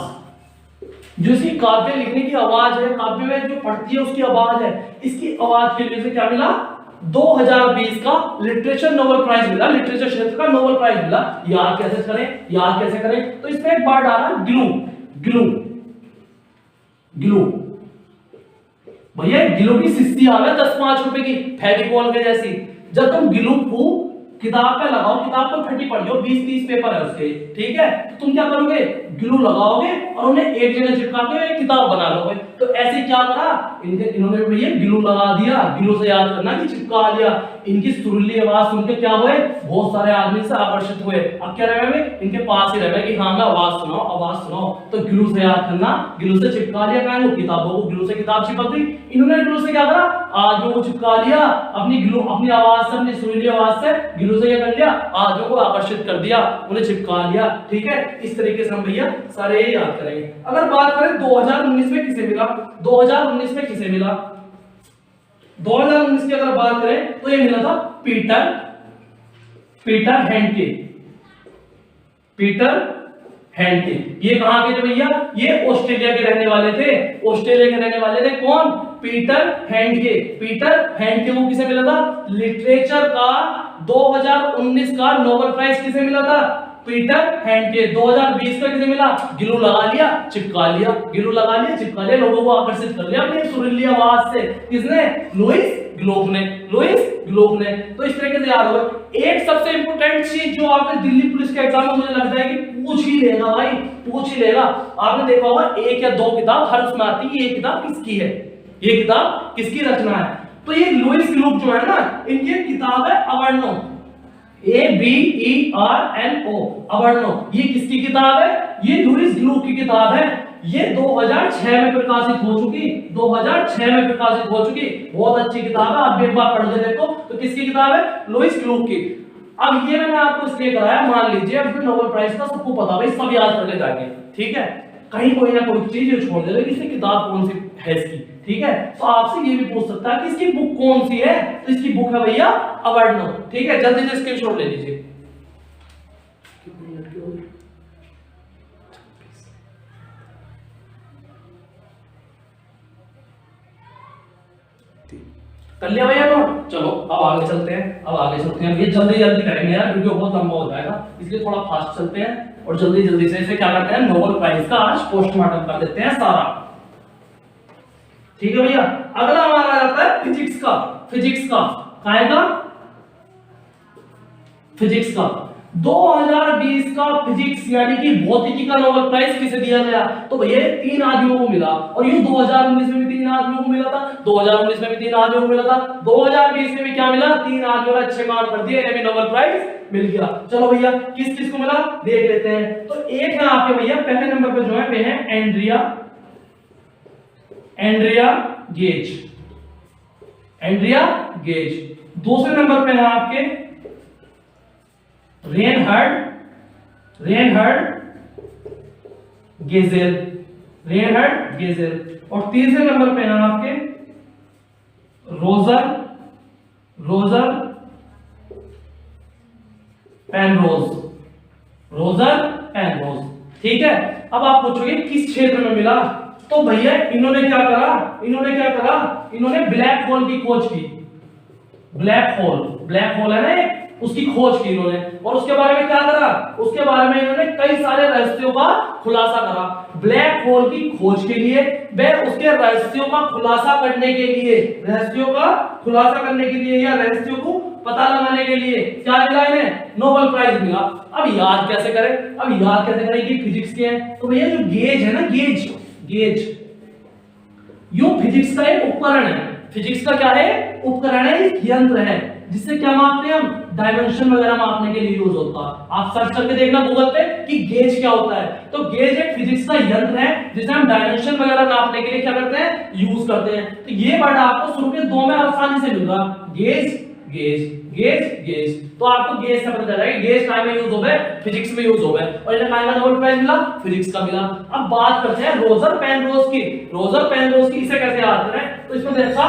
Speaker 1: जो इसकी काव्य लिखने की आवाज है, काव्य में जो पढ़ती है उसकी आवाज है, इसकी आवाज के लिए क्या मिला? 2020 का लिटरेचर नोबेल प्राइज मिला, लिटरेचर क्षेत्र का नोबेल प्राइज मिला। याद कैसे करें? तो इसमें एक वर्ड आ रहा है ग्लू। भैया ग्लू की शीशी आ गया 10-5 रुपए की फेविकॉल के जैसी। जब तुम ग्लू को किताब पे लगाओ, किताब पर फटी पड़ी हो, 20-30 पेपर है उसके, ठीक है, तो तुम क्या करोगे, ग्लू लगाओगे और उन्हें एक जगह चिपका के एक किताब बना लोगे। तो ऐसे क्या करा इन्होंने भैया ग्लू लगा दिया, ग्लू से याद करना कि चिपका लिया। इनकी सुरीली आवाज सुन के क्या हुए, बहुत सारे आदमी से आकर्षित हुए। अब क्या रहेगा, इनके पास ही रहेगा कि हाँ मैं आवाज सुनाओ, आवाज सुनाओ। तो ग्लू से याद करना, ग्लू से चिपका लिया, क्या किताबों को ग्लू से किताब चिपक गई। इन्होंने ग्लू से क्या करा, आदमियों को चिपका लिया अपनी ग्लू, अपनी आवाज से, अपनी सुरीली आवाज से ग्लू से क्या कर लिया, आदमियों को आकर्षित कर दिया, उन्हें चिपका लिया। ठीक है, इस तरीके से हम भैया सारे याद करेंगे। अगर बात करें 2019 में किसे मिला, 2019 में किसे मिला, 2019 की अगर बात करें तो ये मिला था पीटर हैंडके। पीटर हैंडके ये कहां के थे भैया, ये ऑस्ट्रेलिया के रहने वाले थे। ऑस्ट्रेलिया के रहने वाले थे कौन, पीटर हैंडके। पीटर हैंडके को किसे मिला था, लिटरेचर का 2019 का नोबेल प्राइज किसे मिला था, पीटर हैंडके। 2020 का किसे मिला, ग्लू लगा लिया चिपका लिया, ग्लू लगा लिया चिपका लिया, लोगों को आकर्षित कर लिया अपनी सुरीली आवाज से। किसने, लुईस ग्लोक ने, लुईस ग्लोक ने। तो इस तरीके से याद होगा। एक सबसे इंपॉर्टेंट चीज जो आपने दिल्ली पुलिस के एग्जाम में मुझे लगता है कि पूछ ही लेगा भाई, पूछ ही लेगा। आपने देखा होगा एक या दो किताब हर उसमें आती है, ये किताब किसकी है, ये किताब किसकी रचना है। तो ये लुईस ग्लोक जो है ना, इनकी किताब है अवर्नो, ABERNO, अवर्नो। ये किसकी किताब है, ये लुईस ग्लूक की किताब है। ये 2006 में प्रकाशित हो चुकी, 2006 में प्रकाशित हो चुकी। बहुत अच्छी किताब है, आप एक बार पढ़ के देखो। तो किसकी किताब है, लुईस ग्लूक की। अब ये मैंने आपको इसलिए कराया, मान लीजिए अब नोबेल प्राइज का सबको पता भाई, सब याद करके जाके, ठीक है, कहीं कोई ना कोई चीज छोड़ दे कि इसकी किताब कौन सी है इसकी, ठीक है। तो आपसे ये भी पूछ सकता है कि इसकी बुक कौन सी है, तो इसकी बुक है भैया अवर्नो। ठीक है, जल्दी से स्क्रीनशॉट ले लीजिए। कितने मिनट की हो गई, कर लिया भैया नोट। चलो अब आगे चलते हैं, अब आगे चलते हैं। ये जल्दी जल्दी करेंगे यार, वीडियो बहुत लंबा हो जाएगा, इसलिए थोड़ा फास्ट चलते हैं और जल्दी जल्दी से इसे क्या करते हैं, नोबेल प्राइज का आज पोस्टमार्टम कर देते हैं सारा। ठीक है भैया, अगला हमारा आ जाता है फिजिक्स का। फिजिक्स का आएगा, फिजिक्स का 2020 का फिजिक्स यानी कि भौतिकी का नोबेल प्राइज किसे दिया गया, तो भैया 3 आदमियों को मिला। और ये 2019 में भी 3 आदमियों को मिला था, 2019 में भी 3 आदमियों को मिला था, 2020 में भी क्या मिला, 3 आदमियों ने अच्छे काम कर दिए, इन्हें भी नोबेल प्राइज मिल गया। चलो भैया किस किस को मिला देख लेते हैं। तो एक है आपके भैया पहले नंबर पे जो है वे है एंड्रिया गेज, एंड्रिया गेज। दूसरे नंबर पे है आपके रेनहर्ड गेजेल, रेनहर्ड गेजेल। और तीसरे नंबर पे है आपके रोजर पेनरोज। ठीक है, अब आप पूछोगे किस क्षेत्र में मिला, तो भैया इन्होंने क्या करा, इन्होंने ब्लैक होल की खोज की। ब्लैक होल है ना, उसकी खोज की इन्होंने। और उसके बारे में क्या करा, उसके बारे में इन्होंने कई सारे रहस्यों का खुलासा करा। ब्लैक होल की खोज के लिए वे उसके रहस्यों का खुलासा करने के लिए, या रहस्यों को पता लगाने के लिए क्या मिला इन्हें, नोबेल प्राइज मिला। अब याद कैसे करें कि फिजिक्स के हैं, तो भैया जो गेज है ना, गेज यो फिजिक्स का एक उपकरण है। फिजिक्स का क्या है, उपकरण है, एक यंत्र है जिससे क्या मापते हैं हम, डायमेंशन वगैरह मापने के लिए यूज होता है। आप सर्च करके देखना गूगल पे कि गेज क्या होता है। तो गेज एक फिजिक्स का यंत्र है जिसे हम डायमेंशन वगैरह नापने के लिए क्या करते हैं, यूज करते हैं। तो ये वर्ड आपको शुरू के 2 में आसानी से मिल रहा, गेज। तो आपको गेज से पता चल रहा है गेज कहां में यूज होगा, फिजिक्स में यूज होगा। और इन्हें कहां का नोबेल प्राइज मिला, फिजिक्स का मिला। अब बात करते हैं रोजर पेनरोज की। इसे कैसे याद करें, तो इसमें देखा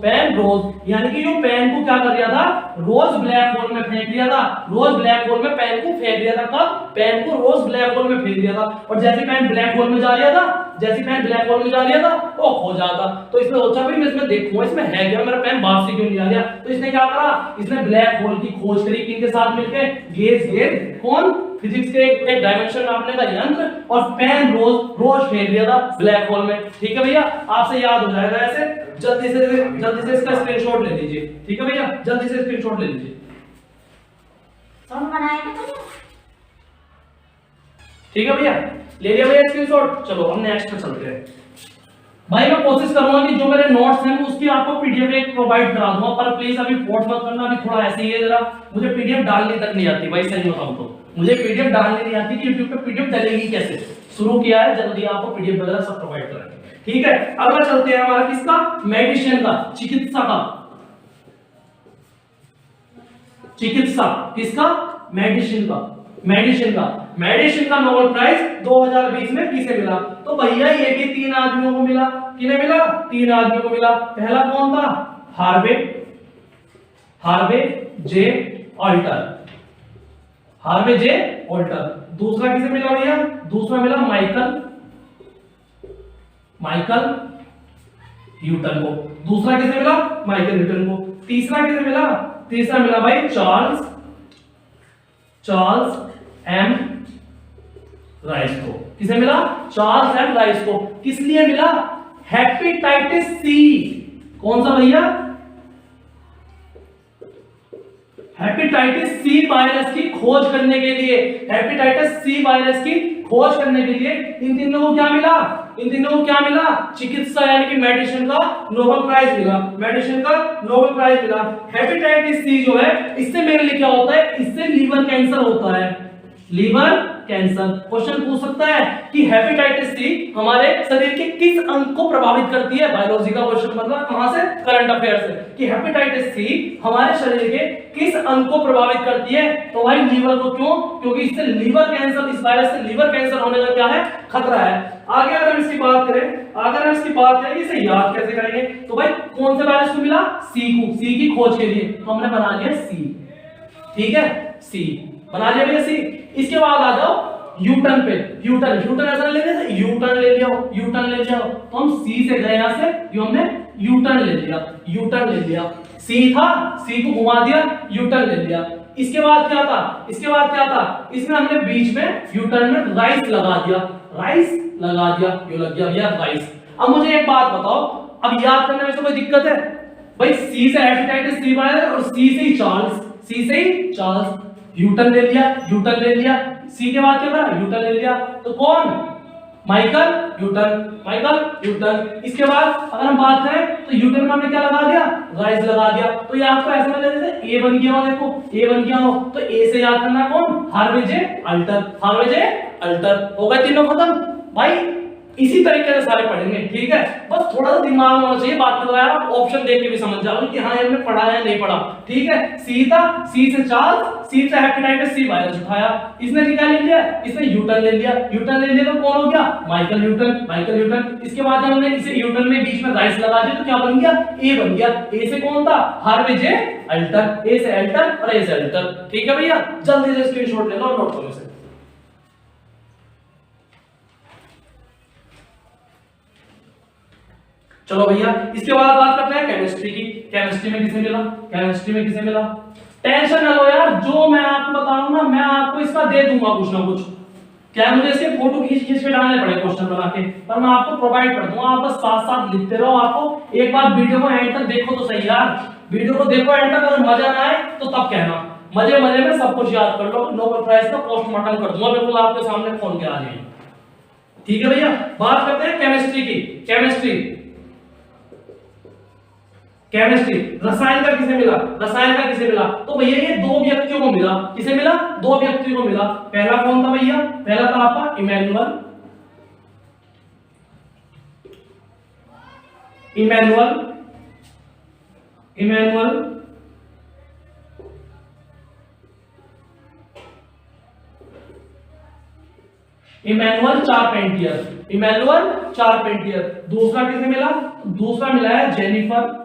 Speaker 1: पेनरोज यानी कि जो पेन को क्या कर दिया था, रोज ब्लैक होल में फेंक दिया था। रोज ब्लैक होल में पेन को फेंक दिया था। कब, पेन को रोज ब्लैक होल में फेंक दिया था। और जैसे पेन ब्लैक होल में जा रहा था वो खो जाता। तो इसने सोचा भाई मैं इसमें देखूं इसमें है क्या, मेरा पेन वापसी क्यों नहीं आ गया। तो इसने क्या करा, इसने ब्लैक होल की खोज करी, किनके साथ मिलकर, गेज कौन, फिजिक्स के एक डायमेंशन नापने का यंत्र, और पेन रोज फेंक दिया था ब्लैक होल में। ठीक है भैया, आपसे याद हो जाएगा ऐसे। जल्दी से इसका स्क्रीनशॉट ले लीजिए। ठीक है भैया, जल्दी से स्क्रीनशॉट ले लीजिए। ठीक है भैया, ले लिया भैया स्क्रीनशॉट। चलो हम नेक्स्ट पे चलते हैं। भाई मैं कोशिश करूंगा कि जो मेरे नोट्स हैं उसकी आपको पीडीएफ एक प्रोवाइड करा दूंगा, पर प्लीज अभी फोर्स मत करना। अभी थोड़ा ऐसे ही है, जरा मुझे पीडीएफ डालने तक नहीं आती भाई, सही बताऊं तो मुझे पीडीएफ डालने नहीं आती कि YouTube पे पीडीएफ डलेगी कैसे। शुरू किया है, जल्दी आपको पीडीएफ वगैरह सब प्रोवाइड करेंगे। ठीक है, अगला चलते हैं हमारा किसका, मेडिसिन का, चिकित्सा का। चिकित्सा किसका, मेडिसिन का। मेडिसिन का नोबेल प्राइज 2020 में किसे मिला? तो भैया ये भी 3 आदमियों को मिला। किन्हें मिला? 3 आदमियों को मिला। पहला कौन था? हार्वे जे ऑल्टर। दूसरा किसे मिला भैया? दूसरा मिला माइकल न्यूटन को। दूसरा किसे मिला? माइकल न्यूटन को। तीसरा किसे मिला? तीसरा मिला भाई चार्ल्स एम राइस को। किसे मिला? चार्ल्स एम राइस को। किस लिए मिला? Hepatitis C. कौन सा भैया? हेपेटाइटिस सी वायरस की खोज करने के लिए। हेपेटाइटिस सी वायरस की खोज करने के लिए इन तीनों को क्या मिला? इन तीनों को क्या मिला? चिकित्सा यानी कि मेडिसिन का नोबेल प्राइज मिला। मेडिसिन का नोबेल प्राइज मिला। हेपेटाइटिस सी जो है, इससे मेरे लिए क्या होता है? इससे लीवर कैंसर होता है। Liver cancer. क्वेश्चन पूछ सकता है कि हेपेटाइटिस सी हमारे शरीर के किस अंग को प्रभावित करती है? बायोलॉजी का क्वेश्चन, मतलब कहां से? करंट अफेयर से, कि हेपेटाइटिस सी हमारे शरीर के किस अंग को प्रभावित करती है? तो भाई लीवर को। क्यों? क्योंकि इससे लीवर कैंसर, इस वायरस से लीवर कैंसर होने का क्या है? खतरा है। आगे अगर हम इसकी बात करें इसे याद कैसे करेंगे? तो भाई कौन से वायरस को मिला? सी को। सी की खोज के लिए तो हमने बना लिया सी। ठीक है, सी बना लिया भैया सी। इसके बाद आ जाओ यूटर्न पे। यूटर्न ऐसा ले लेते, यूटर्न ले लिया। तो हम सी से गए यहां से, जो हमने यूटर्न ले लिया। सी था, सी को घुमा दिया, यूटर्न ले लिया। इसके बाद क्या था? इसमें हमने बीच में यूटर्न में राइस लगा दिया। ये लग गया भैया राइस। अब मुझे एक बात बताओ, अब याद करने में तो कोई दिक्कत है? भाई सी से हेपेटाइटिस सी वायरस और सी से ही चार्ल्स। यूटर्न ले लिया। सी के बाद क्या करा? यूटर्न ले लिया। तो कौन? Michael Newton. इसके बाद अगर हम बात करें तो यूटर्न में हमने क्या लगा दिया? राइस लगा दिया। तो ये आपको ऐसे में ले लेते, ए बन गया हो। देखो ए बन गया हो, तो ए से याद करना कौन? हार्वे जे अल्टर। हो गए तीनों खत्म भाई। इसी तरीके से सारे पढ़ेंगे। ठीक है, बस थोड़ा सा दिमाग में होना चाहिए। बात तो यार आप ऑप्शन देख के भी समझ जाओगे कि हाँ हमने पढ़ा है नहीं पढ़ा। ठीक है, सी था, सी से चार्ल्स, सी से हेपेटाइटिस सी वायरस उठाया। इसने क्या ले लिया? इसने यूटर्न ले लिया। तो कौन हो गया? Michael Newton. इसके बाद जब हमने इसे यूटर्न में बीच में राइस लगा दिया तो क्या बन गया? ए बन गया। ए से कौन था? हार्वे जे अल्टर। ए से अल्टर और ए से अल्टर। ठीक है भैया, जल्दी से स्क्रीनशॉट ले लो और नोट करो इसे। चलो भैया, इसके बाद बात करते हैं केमिस्ट्री की। केमिस्ट्री में किसे मिला? टेंशन ना लो यार, जो मैं आपको बता रहा हूं ना, मैं आपको इसका दे दूंगा कुछ ना कुछ। क्या मुझे इसके फोटो खींच के डालने पड़े क्वेश्चन बना के, पर मैं आपको प्रोवाइड कर दूंगा। आप बस साथ लिखते रहो। आपको एक बार वीडियो को एंड तक देखो तो सही यार। वीडियो को देखो एंड तक, अगर मजा ना आए तो तब कहना। मजे में सब कुछ याद कर लो। नोबेल प्राइज का पोस्टमार्टम कर दूंगा बिल्कुल आपके सामने फोन के आ जाएगी। ठीक है भैया, बात करते हैं केमिस्ट्री की। केमिस्ट्री रसायन का किसे मिला? तो भैया ये 2 व्यक्तियों को मिला। किसे मिला? 2 व्यक्तियों को मिला। पहला कौन था भैया? पहला था आपका इमैनुअल चारपेंटियर। दूसरा किसे मिला? दूसरा मिला है जेनिफर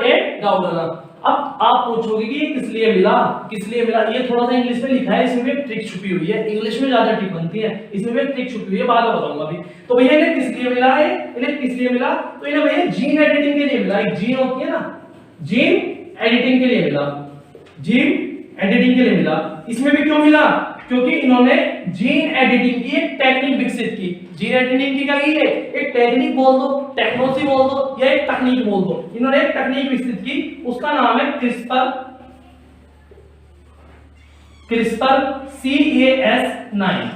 Speaker 1: ए डाउडना। अब आप पूछोगे कि ये किस लिए मिला, किस लिए मिला? ये थोड़ा सा इंग्लिश में लिखा है, इसमें भी एक ट्रिक छुपी हुई है। इंग्लिश में ज्यादा ट्रिक बनती है, इसमें भी एक ट्रिक छुपी हुई है, बाद में बताऊंगा अभी। तो भैया इन्हें किस लिए मिला है? इन्हें किस लिए मिला? तो इन्हें भैया जीन एडिटिंग के लिए मिला। एक जीन होती है ना, जीन एडिटिंग के लिए मिला, जीन एडिटिंग के लिए मिला। इसमें भी क्यों मिला? क्योंकि इन्होंने जीन एडिटिंग की एक टेक्निक विकसित की। जीन एडिटिंग की क्या की है? एक टेक्निक बोल दो, टेक्नोलॉजी बोल दो, या एक तकनीक बोल दो। इन्होंने एक तकनीक विकसित की, उसका नाम है CRISPR, CRISPR CAS9।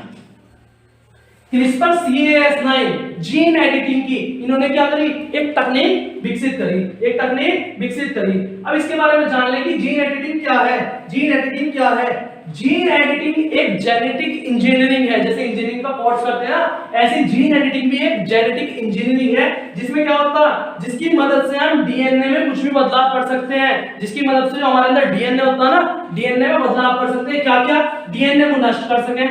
Speaker 1: CRISPR CAS9 gene editing की इन्होंने क्या करी? एक तकनीक विकसित करी, एक तकनीक विकसित करी। अब इसके बारे में जान लें कि जीन एडिटिंग क्या है। जीन एडिटिंग क्या है? जीन एडिटिंग एक जेनेटिक इंजीनियरिंग है। जैसे इंजीनियरिंग का कोर्स करते हैं ना, ऐसे जीन एडिटिंग भी एक जेनेटिक इंजीनियरिंग है, जिसमें क्या होता है, जिसकी मदद से हम डीएनए में कुछ भी बदलाव कर सकते हैं। जिसकी मदद से जो हमारे अंदर डीएनए होता है ना, डीएनए में बदलाव कर सकते हैं। क्या क्या? डीएनए को नष्ट कर सकें,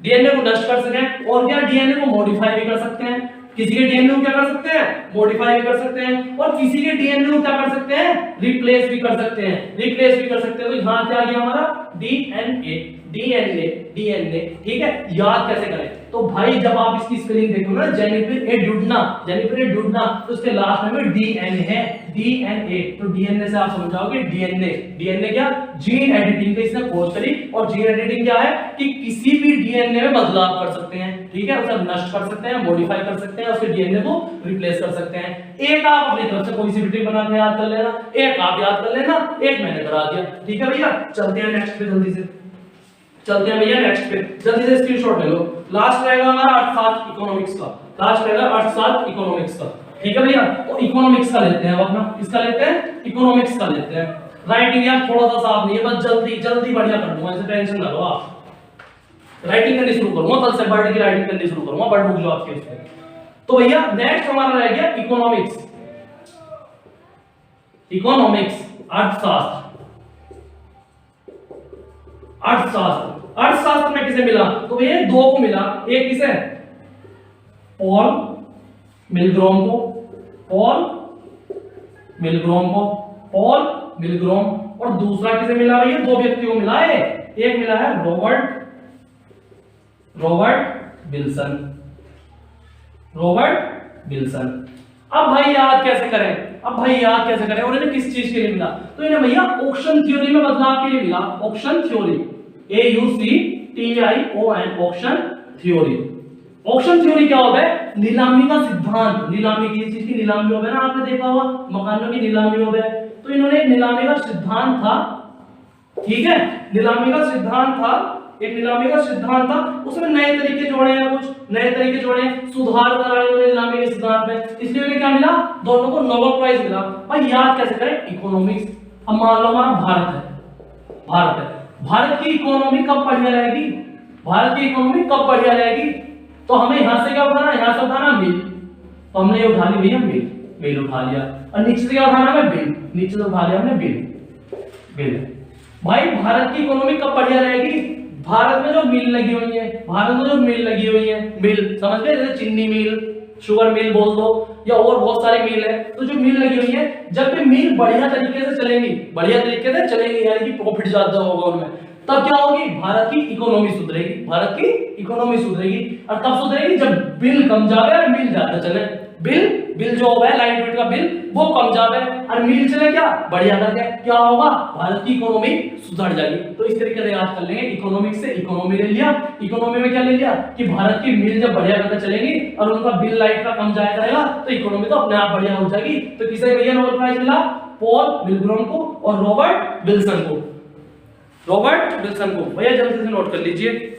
Speaker 1: डीएनए को नष्ट कर सकें, और क्या डीएनए को मॉडिफाई भी कर सकते हैं। किसी के डीएनए को क्या कर सकते हैं? मॉडिफाई भी कर सकते हैं, और किसी के डीएनए को क्या कर सकते हैं? रिप्लेस भी कर सकते हैं, रिप्लेस भी कर सकते हैं। तो यहां क्या आ गया हमारा? DNA, DNA, DNA. ठीक है, याद कैसे करें? तो भाई जब आप इसकी स्पेलिंग देखो ना, जेनिफर एडुडना, जेनिफर एडुडना, तो उसके लास्ट में डीएनए है, डीएनए। तो डीएनए से आप समझ जाओगे डीएनए, डीएनए क्या? जीन एडिटिंग का इसने खोज करी। और जीन एडिटिंग क्या है? कि किसी भी डीएनए में बदलाव कर सकते हैं। ठीक है, उसे नष्ट कर सकते हैं, मॉडिफाई कर सकते हैं, उसके डीएनए को रिप्लेस कर सकते हैं। एक आप अपनी तरफ से कोई सी भी ट्रिक बना के याद कर लेना, एक आप याद कर लेना, एक मैंने करा दिया। ठीक है भैया, चलते हैं नेक्स्ट पे, जल्दी से चलते हैं भैया नेक्स्ट पे, जल्दी से स्क्रीनशॉट ले लो। लास्ट रहेगा हमारा अर्थशास्त्र इकोनॉमिक्स का, लास्ट रहेगा अर्थशास्त्र इकोनॉमिक्स का। ठीक है भैया, तो इकोनॉमिक्स का लेते हैं अब अपना, इसका लेते हैं, इकोनॉमिक्स का लेते हैं। राइटिंग यार थोड़ा सा साफ नहीं है, बस जल्दी जल्दी बढ़िया कर दूंगा, इसे टेंशन ना लो आप। राइटिंग करनी शुरू करूंगा, कल से वर्ड की राइटिंग करनी शुरू करूंगा, वर्ड बुक जो आपके उसमें। तो भैया नेक्स्ट हमारा रह गया इकोनॉमिक्स, इकोनॉमिक्स अर्थशास्त्र, अर्थशास्त्र। अर्थशास्त्र में किसे मिला? तो भैया दो को मिला। एक किसे? पॉल मिलग्रोम को, पॉल मिलग्रोम को, पॉल मिलग्रोम। और दूसरा किसे मिला भैया? दो व्यक्तियों को मिला है, एक मिला है Robert, Robert Wilson, Robert Wilson. अब भाई याद कैसे करें? अब भाई याद कैसे करें? और इन्हें किस चीज के लिए मिला? तो इन्हें भैया ऑक्शन थ्योरी में बदलाव के लिए मिला। Auction theory, AUCTION, auction theory. Auction theory क्या होता है? नीलामी का सिद्धांत। नीलामी की चीज की नीलामी हो गया ना, आपने देखा होगा मकानों की नीलामी हो गया। तो इन्होंने नीलामी का सिद्धांत था, ठीक है, नीलामी का सिद्धांत था, एक नीलामी का सिद्धांत था, उसमें नए तरीके जोड़े हैं, कुछ नए तरीके जोड़े हैं, सुधार कराए उन्होंने नीलामी के सिद्धांत में, इसलिए उन्हें क्या मिला? दोनों को नोबेल प्राइज मिला। भाई याद कैसे करें? इकोनॉमिक्स। अब मान लो हमारा भारत है, भारत है, भारत की इकोनॉमी कब बढ़िया रहेगी? भारत की इकोनॉमी कब बढ़िया रहेगी? तो हमें यहां से क्या उठाना? यहां से उठाना मिल, तो हमने ये उठा ली भैया मिल, मिल उठा लिया। और नीचे से क्या उठाना है? बिल, नीचे से उठा लिया हमने बिल, बिल। भाई भारत की इकोनॉमी कब बढ़िया रहेगी? भारत में जो मिल लगी हुई है, भारत में जो मिल लगी हुई है, मिल समझ गए? जैसे चीनी मिल, शुगर मिल बोल दो, या और बहुत सारे मिल है। तो जो मिल लगी हुई है, जब भी मिल बढ़िया तरीके से चलेंगी, बढ़िया तरीके से चलेंगी, यानी कि प्रॉफिट ज्यादा होगा उनमें, तब क्या होगी? भारत की इकोनॉमी सुधरेगी, भारत की इकोनॉमी सुधरेगी। और कब सुधरेगी? जब बिल कम जावे और मिल ज्यादा चले। बिल जो होगा लाइट वेट का बिल वो कम जावे और मिल चले क्या? बढ़िया करके, क्या होगा? भारत की इकोनॉमी सुधर जाएगी। तो इस तरीके से याद कर लेंगे, इकोनॉमिक्स से इकोनॉमी ले लिया, इकोनॉमी में क्या ले लिया? कि भारत की मिल जब बढ़िया करके चलेगी और उनका बिल लाइट का कम जाया करेगा, तो इकोनॉमी तो अपने आप बढ़िया हो जाएगी। तो किसे भैया नोबेल प्राइज मिला? पॉल मिलग्रोम को और रॉबर्ट विल्सन को, रॉबर्ट विल्सन को। भैया जल्दी से नोट कर लीजिए।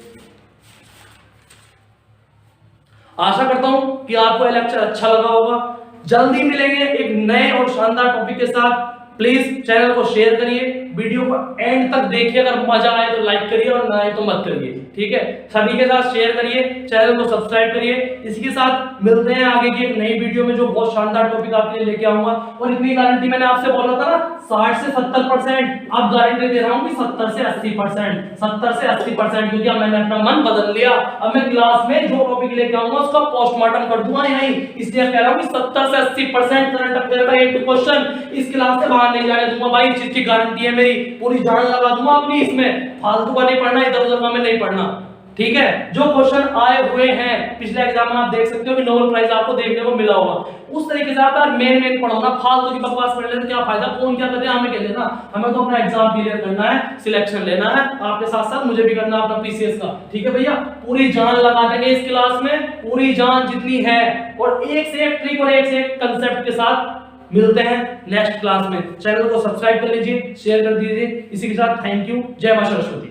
Speaker 1: आशा करता हूं कि आपको यह लेक्चर अच्छा लगा होगा। जल्दी मिलेंगे एक नए और शानदार टॉपिक के साथ। प्लीज चैनल को शेयर करिए, वीडियो को एंड तक देखिए, अगर मजा आए तो लाइक करिए और ना आए तो मत करिए, ठीक है। सभी के साथ शेयर करिए, चैनल को सब्सक्राइब करिए। इसके साथ मिलते हैं आगे की एक नई वीडियो में जो बहुत शानदार टॉपिक आपके लिए लेके आऊंगा। और इतनी गारंटी मैंने आपसे बोला था ना 60 से 70%, अब गारंटी दे रहा हूं कि 70 से 80%, 70 से 80%, क्योंकि अब मैंने अपना मन बदल लिया। अब मैं क्लास में जो टॉपिक लेके आऊंगा उसका पोस्टमार्टम कर दूंगा यहीं, इसलिए कह रहा हूं कि 70 से 80% करंट अफेयर का एक क्वेश्चन इस क्लास से बाहर नहीं जाने दूंगा भाई। इस चीज की गारंटी है मेरी, पूरी जान लगा दूंगा अपनी इसमें। फालतू का नहीं पढ़ना, इधर उधर का में नहीं पढ़ना, ठीक है। जो क्वेश्चन आए हुए हैं पिछले एग्जाम में, आप देख सकते हो कि नोबेल प्राइज आपको देखने को मिला होगा, उस तरीके से आप मेन पढ़ो ना। फालतू की बकवास पढ़ लेने क्या फायदा, कौन क्या कर रहे हैं हमें क्या लेना। हमें तो अपना एग्जाम क्लियर करना है, सिलेक्शन लेना है, आपके साथ साथ मुझे भी करना अपना पीसीएस का, ठीक है भैया। पूरी जान लगा देंगे इस क्लास में, पूरी जान जितनी है, और एक से एक ट्रिक और एक से एक कंसेप्ट के साथ मिलते हैं नेक्स्ट क्लास में। चैनल को सब्सक्राइब कर लीजिए, शेयर कर दीजिए। इसी के साथ थैंक यू, जय मां सरस्वती।